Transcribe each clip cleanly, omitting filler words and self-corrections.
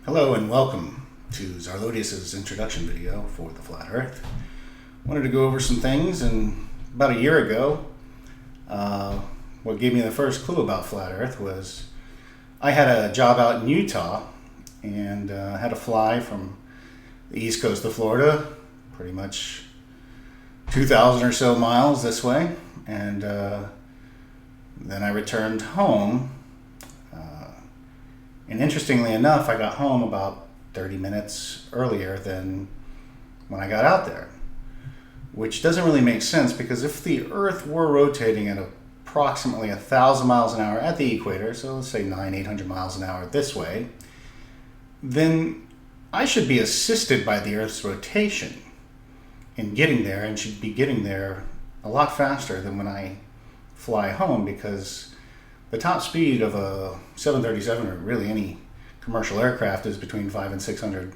Hello and welcome to Zarlodious' introduction video for the Flat Earth. Wanted to go over some things, and about a year ago, what gave me the first clue about Flat Earth was I had a job out in Utah and had to fly from the east coast of Florida, pretty much 2,000 or so miles this way, and then I returned home. And interestingly enough, I got home about 30 minutes earlier than when I got out there, which doesn't really make sense because if the Earth were rotating at approximately 1,000 miles an hour at the equator, so let's say 800 miles an hour this way, then I should be assisted by the Earth's rotation in getting there, and should be getting there a lot faster than when I fly home, because the top speed of a 737 or really any commercial aircraft is between 500 and 600,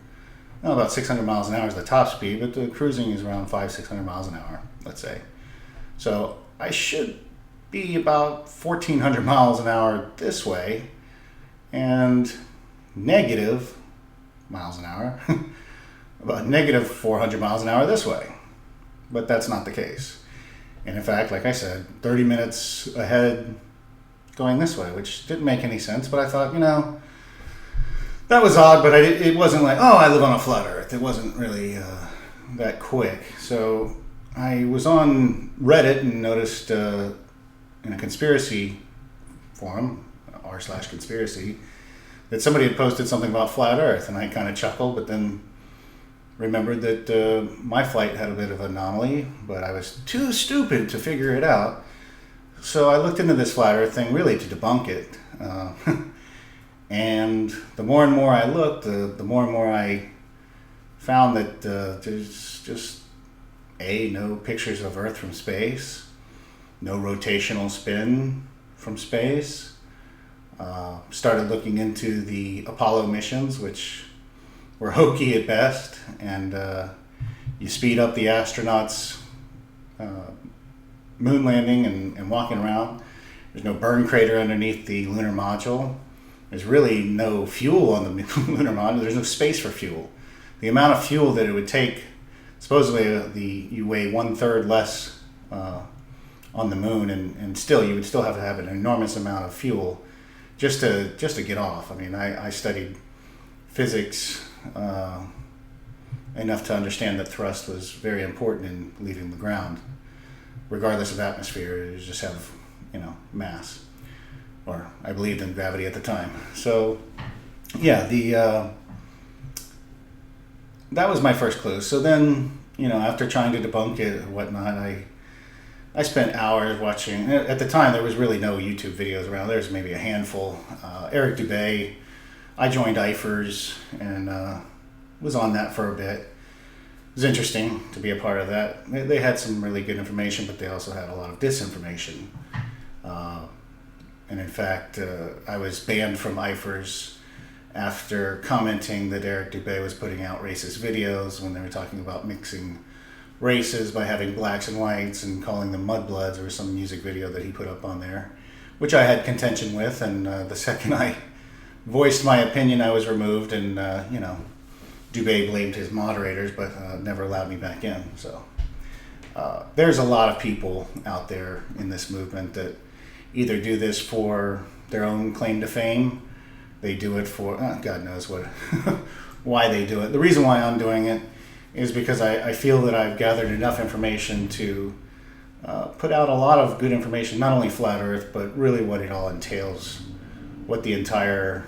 about 600 miles an hour is the top speed, but the cruising is around 500-600 miles an hour, let's say. So I should be about 1,400 miles an hour this way and negative miles an hour, about negative 400 miles an hour this way. But that's not the case. And in fact, like I said, 30 minutes ahead going this way, which didn't make any sense, but I thought, that was odd, but it wasn't like, oh, I live on a flat Earth. It wasn't really that quick. So I was on Reddit and noticed in a conspiracy forum, r/conspiracy, that somebody had posted something about flat Earth, and I kind of chuckled, but then remembered that my flight had a bit of an anomaly, but I was too stupid to figure it out. So I looked into this flat Earth thing really to debunk it. And the more and more I looked, the more and more I found that there's just, no pictures of Earth from space, no rotational spin from space. Started looking into the Apollo missions, which were hokey at best, and you speed up the astronauts' moon landing and walking around. There's no burn crater underneath the lunar module. There's really no fuel on the lunar module. There's no space for fuel. The amount of fuel that it would take, supposedly you weigh 1/3 less on the moon, and still you would still have to have an enormous amount of fuel just to get off. I mean, I studied physics enough to understand that thrust was very important in leaving the ground. Regardless of atmosphere, you just have, mass. Or I believed in gravity at the time. So, yeah, that was my first clue. So then, after trying to debunk it and whatnot, I spent hours watching. At the time, there was really no YouTube videos around. There was maybe a handful. Eric Dubay. I joined IFERS and was on that for a bit. It was interesting to be a part of that. They had some really good information, but they also had a lot of disinformation. And in fact, I was banned from IFERS after commenting that Eric Dubay was putting out racist videos when they were talking about mixing races by having blacks and whites and calling them mudbloods. There was some music video that he put up on there, which I had contention with, and the second I voiced my opinion, I was removed, and Dubay blamed his moderators, but never allowed me back in. So there's a lot of people out there in this movement that either do this for their own claim to fame, they do it for, God knows what, why they do it. The reason why I'm doing it is because I feel that I've gathered enough information to put out a lot of good information, not only flat Earth, but really what it all entails, what the entire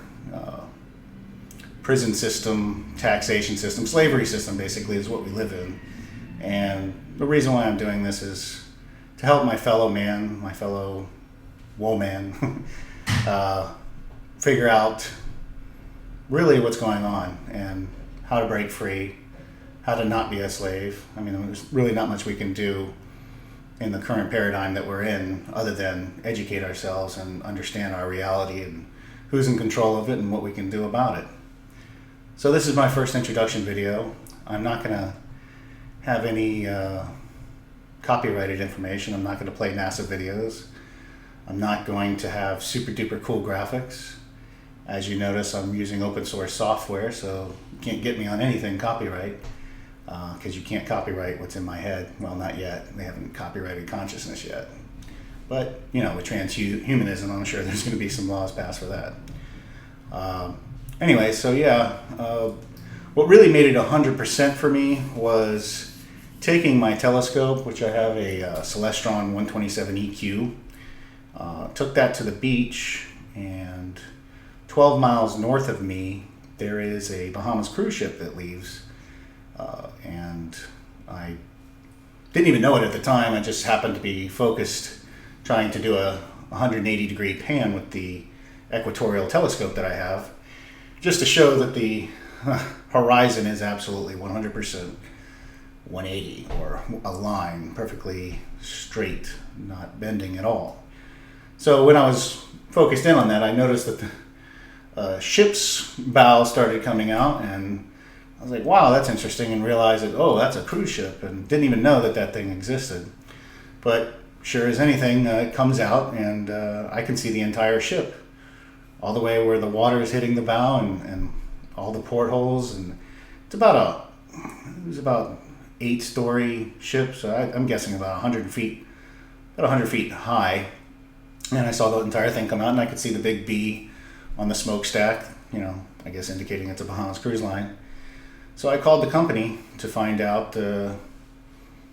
prison system, taxation system, slavery system basically is what we live in. And the reason why I'm doing this is to help my fellow man, my fellow woman, figure out really what's going on and how to break free, how to not be a slave. I mean, there's really not much we can do in the current paradigm that we're in other than educate ourselves and understand our reality and who's in control of it and what we can do about it. So this is my first introduction video. I'm not going to have any copyrighted information. I'm not going to play NASA videos. I'm not going to have super duper cool graphics. As you notice, I'm using open source software, so you can't get me on anything copyright, because you can't copyright what's in my head. Well, not yet. They haven't copyrighted consciousness yet. But, with transhumanism, I'm sure there's going to be some laws passed for that. Anyway, so yeah, what really made it 100% for me was taking my telescope, which I have a Celestron 127 EQ, took that to the beach, and 12 miles north of me, there is a Bahamas cruise ship that leaves, and I didn't even know it at the time. I just happened to be focused trying to do a 180 degree pan with the equatorial telescope that I have, just to show that the horizon is absolutely 100% 180, or a line, perfectly straight, not bending at all. So when I was focused in on that, I noticed that the ship's bow started coming out, and I was like, wow, that's interesting, and realized that, oh, that's a cruise ship, and didn't even know that that thing existed. But sure as anything, it comes out, and I can see the entire ship, all the way where the water is hitting the bow, and all the portholes, and it was about 8-story ship, so I'm guessing about 100 feet high, and I saw the entire thing come out, and I could see the big B on the smokestack, I guess indicating it's a Bahamas cruise line. So I called the company to find out,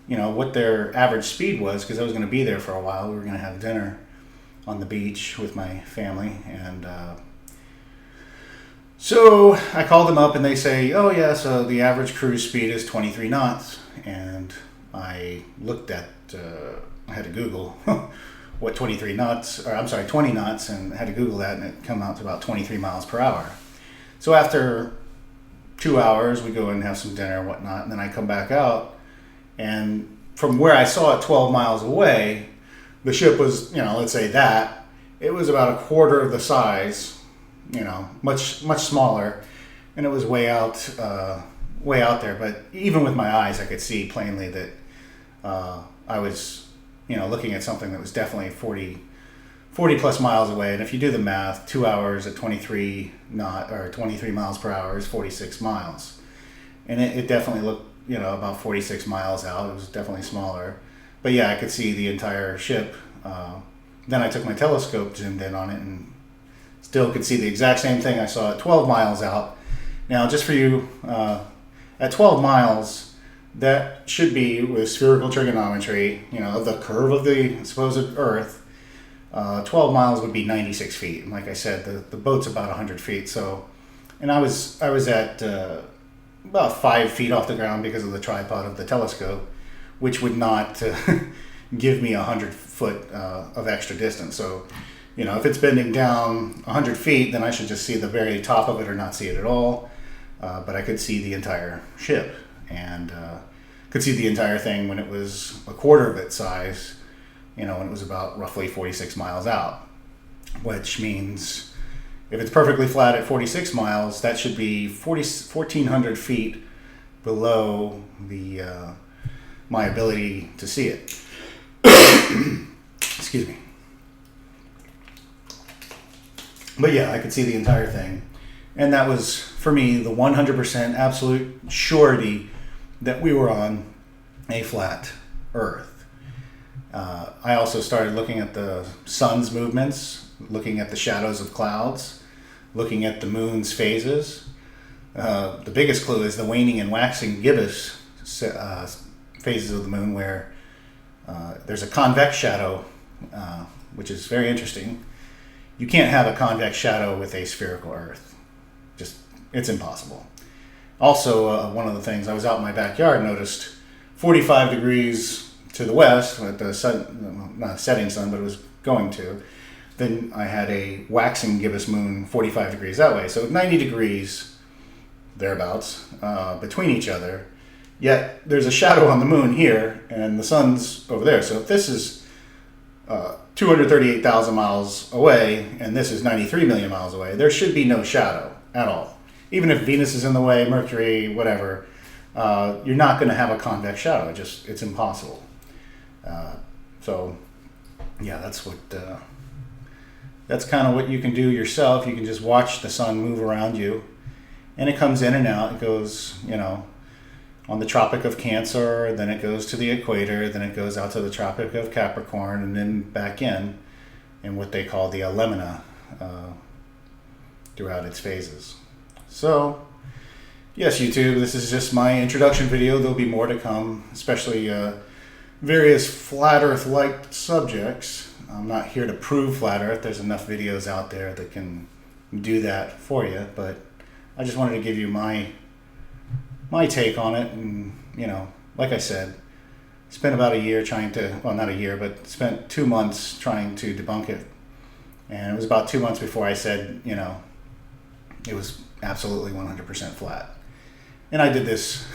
what their average speed was, because I was going to be there for a while. We were going to have dinner on the beach with my family, and so I called them up, and they say, oh yeah, so the average cruise speed is 23 knots, and I looked at, I had to Google what 20 knots, and I had to Google that, and it came out to about 23 miles per hour. So after 2 hours, we go and have some dinner and whatnot, and then I come back out, and from where I saw it 12 miles away, the ship was, let's say that, it was about a quarter of the size, much smaller, and it was way out there. But even with my eyes, I could see plainly that I was, looking at something that was definitely 40 plus miles away. And if you do the math, 2 hours at 23 miles per hour is 46 miles, and it definitely looked, about 46 miles out. It was definitely smaller, but yeah, I could see the entire ship. Then I took my telescope, zoomed in on it, and still could see the exact same thing I saw at 12 miles out. Now, just for you, at 12 miles, that should be, with spherical trigonometry, the curve of the supposed Earth, 12 miles would be 96 feet. And like I said, the boat's about 100 feet. So, and I was at about 5 feet off the ground because of the tripod of the telescope, which would not give me 100 foot of extra distance. So, if it's bending down 100 feet, then I should just see the very top of it or not see it at all. But I could see the entire ship, and could see the entire thing when it was a quarter of its size, when it was about roughly 46 miles out, which means if it's perfectly flat at 46 miles, that should be 1,400 feet below the my ability to see it. Excuse me. But yeah, I could see the entire thing. And that was, for me, the 100% absolute surety that we were on a flat Earth. I also started looking at the sun's movements, looking at the shadows of clouds, looking at the moon's phases. The biggest clue is the waning and waxing gibbous phases of the moon, where there's a convex shadow, which is very interesting. You can't have a convex shadow with a spherical Earth. It's impossible. Also, one of the things, I was out in my backyard, noticed 45 degrees to the west, at the sun, not setting sun, but it was going to. Then I had a waxing gibbous moon 45 degrees that way. So 90 degrees, thereabouts, between each other. Yet there's a shadow on the moon here, and the sun's over there. So if this is 238,000 miles away, and this is 93 million miles away, there should be no shadow at all. Even if Venus is in the way, Mercury, whatever, you're not going to have a convex shadow. It's impossible. So, yeah, that's what that's kind of what you can do yourself. You can just watch the sun move around you, and it comes in and out. It goes, on the Tropic of Cancer, then it goes to the equator, then it goes out to the Tropic of Capricorn, and then back in what they call the Alemina throughout its phases. So, yes, YouTube, this is just my introduction video. There'll be more to come, especially various flat earth-like subjects. I'm not here to prove flat earth. There's enough videos out there that can do that for you, but I just wanted to give you my take on it. And, like I said, spent about a year trying to, well, not a year, but spent 2 months trying to debunk it. And it was about 2 months before I said, it was absolutely 100% flat. And I did this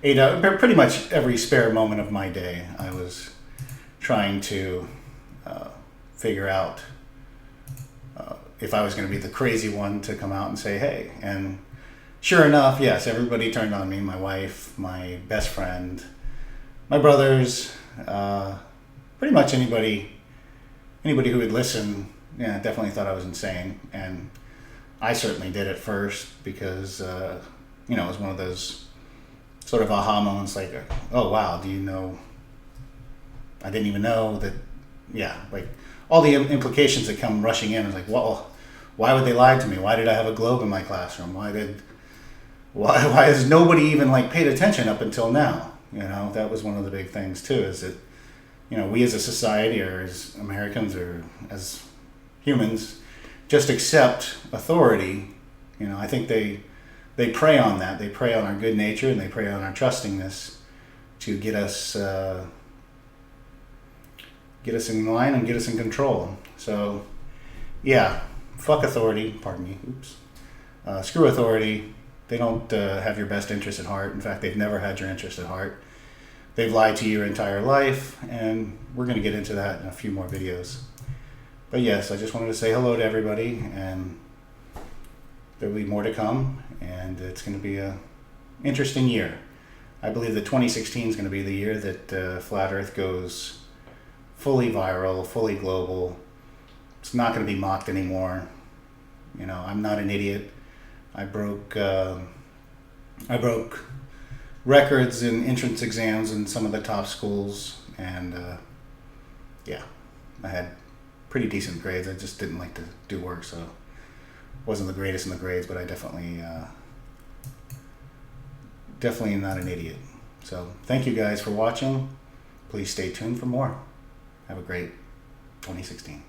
8 hours, pretty much every spare moment of my day. I was trying to figure out if I was going to be the crazy one to come out and say, hey. And sure enough, yes, everybody turned on me. My wife, my best friend, my brothers, pretty much anybody who would listen, definitely thought I was insane. And I certainly did at first because, it was one of those sort of aha moments like, oh, wow, do you know, I didn't even know that, like all the implications that come rushing in. I was like, well, why would they lie to me? Why did I have a globe in my classroom? Why has nobody even paid attention up until now? That was one of the big things too, is that, we as a society or as Americans or as humans just accept authority. I think they prey on that. They prey on our good nature and they prey on our trustingness to get us in line and get us in control. So, fuck authority. Pardon me. Oops. Screw authority. They don't have your best interest at heart. In fact, they've never had your interest at heart. They've lied to you your entire life, and we're going to get into that in a few more videos. But yes, I just wanted to say hello to everybody, and there will be more to come, and it's going to be an interesting year. I believe that 2016 is going to be the year that Flat Earth goes fully viral, fully global. It's not going to be mocked anymore. I'm not an idiot. I broke records in entrance exams in some of the top schools, and I had pretty decent grades. I just didn't like to do work, so wasn't the greatest in the grades, but I definitely not an idiot. So thank you guys for watching. Please stay tuned for more. Have a great 2016.